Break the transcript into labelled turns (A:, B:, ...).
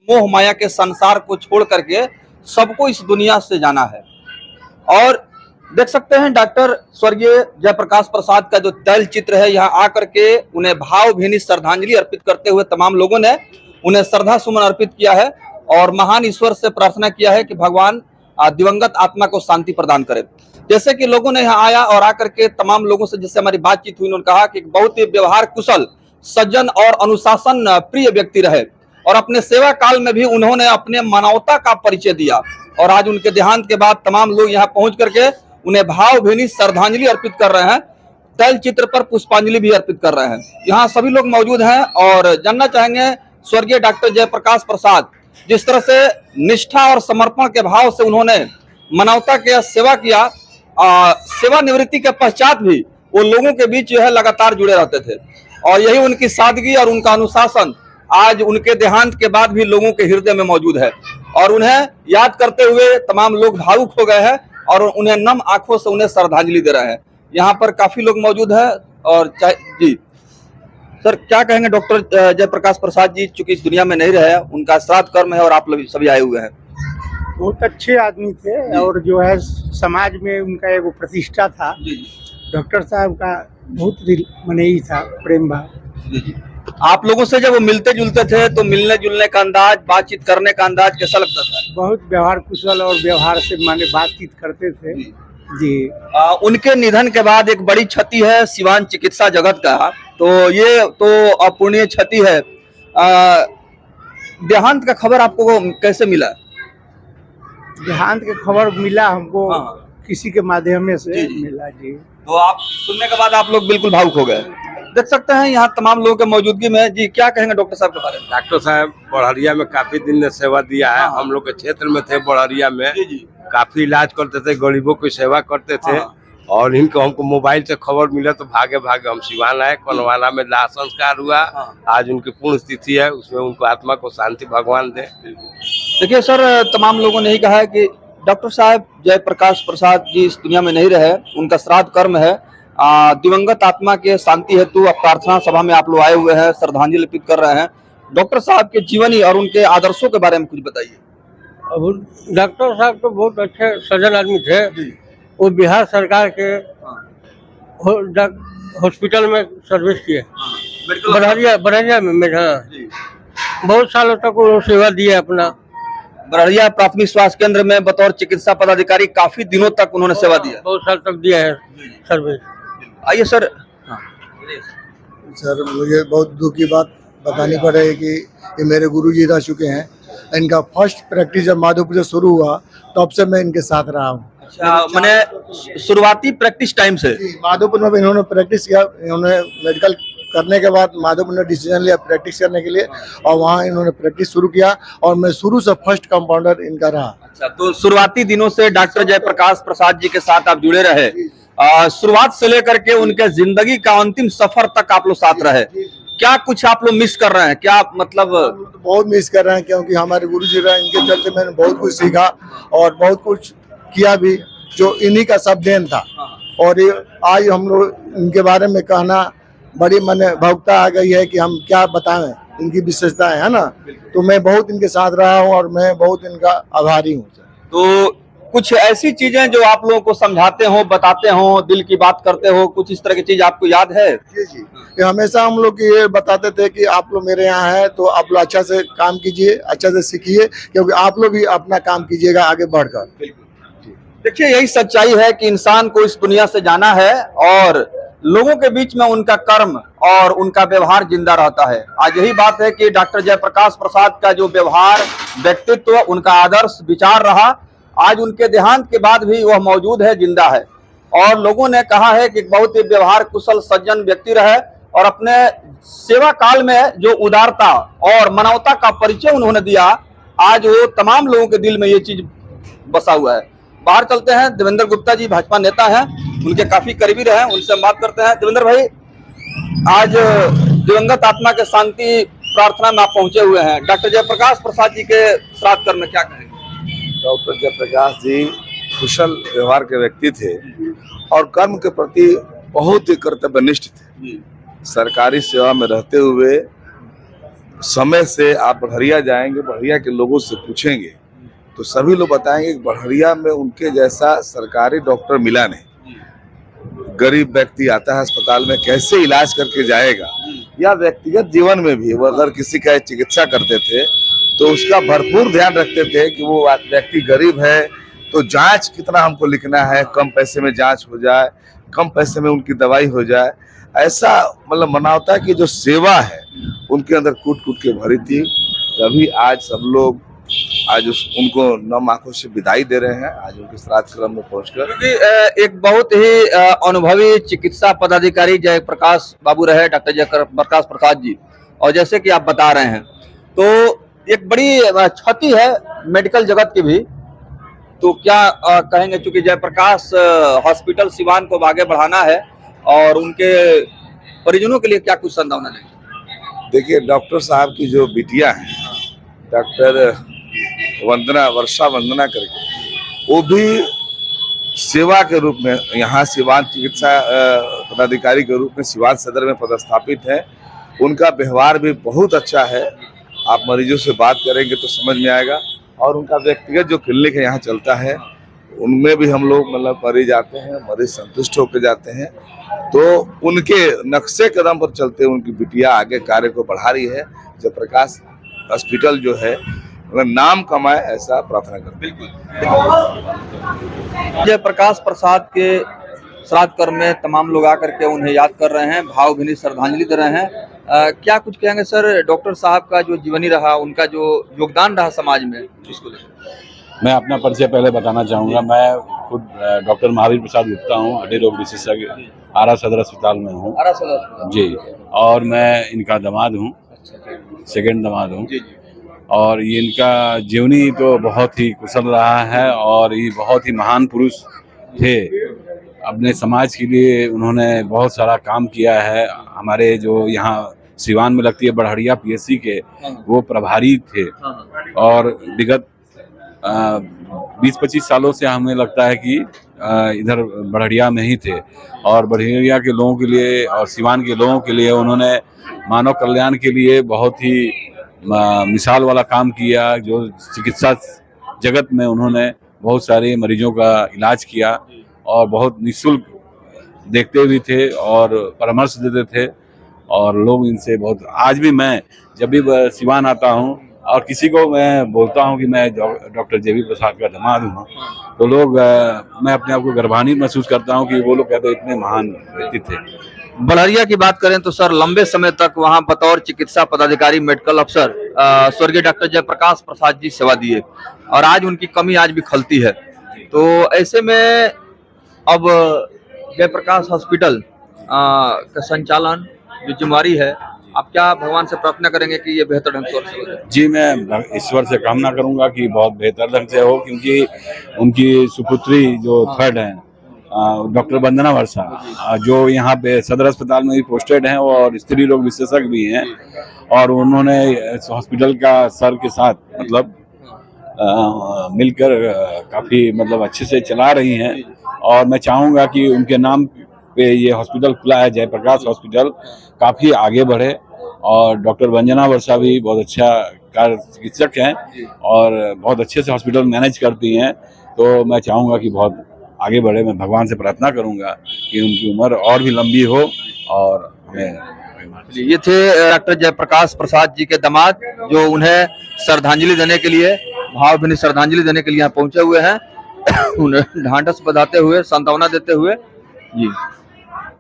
A: मोह माया के संसार को छोड़ करके सबको इस दुनिया से जाना है। और देख सकते हैं डॉक्टर स्वर्गीय जयप्रकाश प्रसाद का जो तैल चित्र है, यहाँ आकर के उन्हें भावभीनी श्रद्धांजलि अर्पित करते हुए तमाम लोगों ने उन्हें श्रद्धा सुमन अर्पित किया है और महान ईश्वर से प्रार्थना किया है कि भगवान दिवंगत आत्मा को शांति प्रदान करे। जैसे कि लोगों ने यहाँ आया और आकर के तमाम लोगों से जिससे हमारी बातचीत हुई, उन्होंने कहा कि बहुत ही व्यवहार कुशल, सज्जन और अनुशासन प्रिय व्यक्ति रहे और अपने सेवा काल में भी उन्होंने अपने मानवता का परिचय दिया। और आज उनके देहांत के बाद तमाम लोग यहाँ पहुंच करके उन्हें भावभीनी श्रद्धांजलि अर्पित कर रहे हैं, तैल चित्र पर पुष्पांजलि भी अर्पित कर रहे हैं। यहाँ सभी लोग मौजूद हैं और जानना चाहेंगे स्वर्गीय डॉक्टर जयप्रकाश प्रसाद जिस तरह से निष्ठा और समर्पण के भाव से उन्होंने मानवता की सेवा किया, सेवानिवृत्ति के पश्चात भी वो लोगों के बीच जो है लगातार जुड़े रहते थे और यही उनकी सादगी और उनका अनुशासन आज उनके देहांत के बाद भी लोगों के हृदय में मौजूद है। और उन्हें याद करते हुए तमाम लोग भावुक हो गए हैं और उन्हें नम आंखों से उन्हें श्रद्धांजलि दे रहे हैं। यहाँ पर काफी लोग मौजूद है और जी सर, क्या कहेंगे डॉक्टर जयप्रकाश प्रसाद जी, चूंकि इस दुनिया में नहीं रहे, उनका श्राद्ध कर्म है और आप लोग सभी आए हुए हैं।
B: बहुत अच्छे आदमी थे और जो है समाज में उनका एक प्रतिष्ठा था। डॉक्टर साहब का बहुत मनई था, प्रेम भाव।
A: आप लोगों से जब वो मिलते जुलते थे तो मिलने जुलने का अंदाज, बातचीत करने का अंदाज कैसा लगता था?
B: बहुत व्यवहार कुशल और व्यवहार से माने बातचीत करते थे जी।
A: उनके निधन के बाद एक बड़ी क्षति है सिवान चिकित्सा जगत का, तो ये तो अपूर्णीय क्षति है। देहांत का खबर आपको कैसे मिला?
B: देहांत के खबर मिला हमको किसी के माध्यम से मिला जी।
A: तो आप सुनने के बाद आप लोग बिल्कुल भावुक हो गए। देख सकते हैं यहाँ तमाम लोगों के मौजूदगी में। जी, क्या कहेंगे डॉक्टर साहब के बारे में?
C: डॉक्टर साहब बड़हरिया में काफी दिन ने सेवा दिया है। हम लोग के क्षेत्र में थे बड़हरिया में, काफी इलाज करते थे, गरीबों की सेवा करते थे और इनको हमको मोबाइल से खबर मिला तो भागे भागे हम सिवान आए। कोनवाना में दाह संस्कार हुआ, आज उनकी पूर्ण तिथि है, उसमें उनको आत्मा को शांति भगवान दे।
A: देखिए सर, तमाम लोगों ने ही कहा है कि डॉक्टर साहब जयप्रकाश प्रसाद जी इस दुनिया में नहीं रहे, उनका श्राद्ध कर्म है, दिवंगत आत्मा के शांति हेतु प्रार्थना सभा में आप लोग आए हुए हैं, श्रद्धांजलि अर्पित कर रहे हैं। डॉक्टर साहब के जीवनी और उनके आदर्शों के बारे में कुछ बताइए।
B: डॉक्टर साहब तो बहुत अच्छे सज्जन आदमी थे। वो बिहार सरकार के हॉस्पिटल में सर्विस किए, बड़हरिया में बहुत सालों तक उन्होंने सेवा दी है अपना।
A: बड़हरिया प्राथमिक स्वास्थ्य केंद्र में बतौर चिकित्सा पदाधिकारी काफी दिनों तक उन्होंने सेवा दिया,
B: बहुत साल तक दिया है सर्विस।
A: आइए सर।
D: सर, मुझे बहुत दुख की बात बतानी पड़ेगी कि ये मेरे गुरुजी रह चुके हैं। इनका फर्स्ट प्रैक्टिस जब माधोपुर से शुरू हुआ तब से मैं इनके साथ रहा हूँ।
A: मैंने शुरुआती प्रैक्टिस टाइम से
D: माधोपुर में भी इन्होंने प्रैक्टिस किया। इन्होंने मेडिकल करने के बाद माधोपुर ने डिसीजन लिया प्रैक्टिस करने के लिए और वहाँ इन्होंने प्रैक्टिस शुरू किया और मैं शुरू से फर्स्ट कंपाउंडर इनका रहा।
A: अच्छा, तो शुरुआती दिनों से डॉक्टर जयप्रकाश प्रसाद जी के साथ आप जुड़े रहे, शुरुआत से लेकर के उनके जिंदगी का अंतिम सफर तक आप लोग साथ रहे। क्या कुछ आप लोग मिस कर रहे हैं? क्या मतलब?
D: बहुत मिस कर रहे हैं क्योंकि हमारे गुरुजी रहे, इनके चलते मैंने बहुत कुछ सीखा और बहुत कुछ किया भी, जो इन्हीं का सब देन था। और आज हम लोग इनके बारे में कहना बड़ी मन भावुकता आ गई है कि हम क्या बताएं, इनकी विशेषताएं है ना। तो मैं बहुत इनके साथ रहा हूं और मैं बहुत इनका आभारी हूं।
A: तो कुछ ऐसी चीजें जो आप लोगों को समझाते हो, बताते हो, दिल की बात करते हो, कुछ इस तरह की चीज आपको याद है?
D: जी जी, ये हमेशा हम लोग ये बताते थे कि आप लोग मेरे यहाँ हैं तो आप लोग अच्छा से काम कीजिए, अच्छा से सीखिए, क्योंकि आप लोग भी अपना काम कीजिएगा आगे बढ़कर।
A: देखिए, यही सच्चाई है कि इंसान को इस दुनिया से जाना है और लोगों के बीच में उनका कर्म और उनका व्यवहार जिंदा रहता है। आज यही बात है कि डॉक्टर जयप्रकाश प्रसाद का जो व्यवहार, व्यक्तित्व, उनका आदर्श विचार रहा, आज उनके देहांत के बाद भी वह मौजूद है, जिंदा है। और लोगों ने कहा है कि बहुत ही व्यवहार कुशल सज्जन व्यक्ति रहे और अपने सेवा काल में जो उदारता और मानवता का परिचय उन्होंने दिया, आज वो तमाम लोगों के दिल में ये चीज बसा हुआ है। बाहर चलते हैं, देवेंद्र गुप्ता जी भाजपा नेता हैं, उनके काफी करीबी रहे, उनसे हम बात करते हैं। देवेंद्र भाई, आज दिवंगत आत्मा के शांति प्रार्थना में आप पहुंचे हुए हैं, डॉक्टर जयप्रकाश प्रसाद जी के श्राद्ध कर्म में क्या कहेंगे?
C: डॉक्टर जयप्रकाश जी कुशल व्यवहार के व्यक्ति थे और कर्म के प्रति बहुत ही कर्तव्यनिष्ठ थे। सरकारी सेवा में रहते हुए
E: समय से आप बढ़िया जाएंगे, बढ़िया के लोगों से पूछेंगे तो सभी लोग बताएंगे कि बढ़िया में उनके जैसा सरकारी डॉक्टर मिला नहीं। गरीब व्यक्ति आता है अस्पताल में, कैसे इलाज करके जाएगा, या व्यक्तिगत जीवन में भी वो अगर किसी का चिकित्सा करते थे तो उसका भरपूर ध्यान रखते थे कि वो व्यक्ति गरीब है तो जांच कितना हमको लिखना है, कम पैसे में जांच हो जाए, कम पैसे में उनकी दवाई हो जाए। ऐसा मतलब मानवता की जो सेवा है उनके अंदर कूट कूट के भरी थी। तभी आज सब लोग आज उनको नम आंखों से विदाई दे रहे हैं, आज उनके श्राद्ध क्रम में पहुंचकर।
A: क्योंकि एक बहुत ही अनुभवी चिकित्सा पदाधिकारी जयप्रकाश बाबू रहे, डॉक्टर जयप्रकाश प्रसाद जी, और जैसे कि आप बता रहे हैं तो एक बड़ी क्षति है मेडिकल जगत की भी। तो क्या कहेंगे, चूंकि जयप्रकाश हॉस्पिटल सिवान को आगे बढ़ाना है और उनके परिजनों के लिए क्या कुछ संभावना नहीं?
E: देखिए, डॉक्टर साहब की जो बिटिया है डॉक्टर वर्षा वंदना करके, वो भी सेवा के रूप में यहाँ सिवान चिकित्सा पदाधिकारी के रूप में सिवान सदर में पदस्थापित है। उनका व्यवहार भी बहुत अच्छा है, आप मरीजों से बात करेंगे तो समझ में आएगा। और उनका व्यक्तिगत जो क्लिनिक है यहाँ चलता है, उनमें भी हम लोग मतलब मरीज आते हैं, मरीज संतुष्ट होकर जाते हैं। तो उनके नक्शे कदम पर चलते उनकी बिटिया आगे कार्य को बढ़ा रही है। जयप्रकाश हॉस्पिटल जो है नाम कमाए, ऐसा प्रार्थना करते हैं।
A: जयप्रकाश प्रसाद के श्राद्ध कर्म में तमाम लोग आकर के उन्हें याद कर रहे हैं, भावभीनी श्रद्धांजलि दे रहे हैं। क्या कुछ कहेंगे सर, डॉक्टर साहब का जो जीवनी रहा, उनका जो योगदान रहा समाज में, इसको लेकर?
F: मैं अपना परिचय पहले बताना चाहूँगा। मैं खुद डॉक्टर महावीर प्रसाद गुप्ता हूँ, हड्डी रोग विशेषज्ञ, आरा सदर अस्पताल में हूँ जी। और मैं इनका दामाद हूँ, सेकंड दामाद हूँ। और ये इनका जीवनी तो बहुत ही कुशल रहा है और ये बहुत ही महान पुरुष थे। अपने समाज के लिए उन्होंने बहुत सारा काम किया है। हमारे जो यहाँ सिवान में लगती है बड़हरिया पीएससी के, वो प्रभारी थे और विगत 20-25 सालों से हमें लगता है कि इधर बड़हरिया में ही थे। और बड़हरिया के लोगों के लिए और सिवान के लोगों के लिए उन्होंने मानव कल्याण के लिए बहुत ही मिसाल वाला काम किया। जो चिकित्सा जगत में उन्होंने बहुत सारे मरीजों का इलाज किया और बहुत निःशुल्क देखते भी थे और परामर्श देते थे। और लोग इनसे बहुत, आज भी मैं जब भी सिवान आता हूँ और किसी को मैं बोलता हूँ कि मैं डॉक्टर जेबी प्रसाद का दामाद हूँ, तो लोग मैं अपने आप को गर्वान्वित महसूस करता हूँ कि वो लोग कहते इतने महान व्यक्ति थे।
A: बड़हरिया की बात करें तो सर, लंबे समय तक वहां बतौर चिकित्सा पदाधिकारी मेडिकल अफसर स्वर्गीय डॉक्टर जयप्रकाश प्रसाद जी सेवा दिए और आज उनकी कमी आज भी खलती है। तो ऐसे में अब जयप्रकाश हॉस्पिटल का संचालन जो जिम्मेवारी है, आप क्या भगवान से प्रार्थना करेंगे कि ये बेहतर ढंग से हो जाए?
F: जी, मैं ईश्वर से कामना करूंगा कि बहुत बेहतर ढंग से हो, क्योंकि उनकी सुपुत्री जो थर्ड है डॉक्टर वंदना वर्षा, जो यहाँ पे सदर अस्पताल में भी पोस्टेड हैं और स्त्री रोग विशेषज्ञ भी हैं, और उन्होंने हॉस्पिटल का सर के साथ मतलब मिलकर काफ़ी मतलब अच्छे से चला रही हैं। और मैं चाहूँगा कि उनके नाम पे ये हॉस्पिटल खुला है, जयप्रकाश हॉस्पिटल, काफ़ी आगे बढ़े। और डॉक्टर वंदना वर्षा भी बहुत अच्छा कार्य चिकित्सक हैं और बहुत अच्छे से हॉस्पिटल मैनेज करती हैं। तो मैं चाहूँगा कि बहुत आगे बढ़े। मैं भगवान से प्रार्थना करूँगा कि उनकी उम्र और भी लंबी हो। और
A: ये थे डॉक्टर जयप्रकाश प्रसाद जी के दामाद, जो उन्हें श्रद्धांजलि देने के लिए, भावभीनी श्रद्धांजलि देने के लिए यहाँ पहुंचे हुए हैं। उन्हें ढांढस बंधाते हुए, सांत्वना देते हुए जी।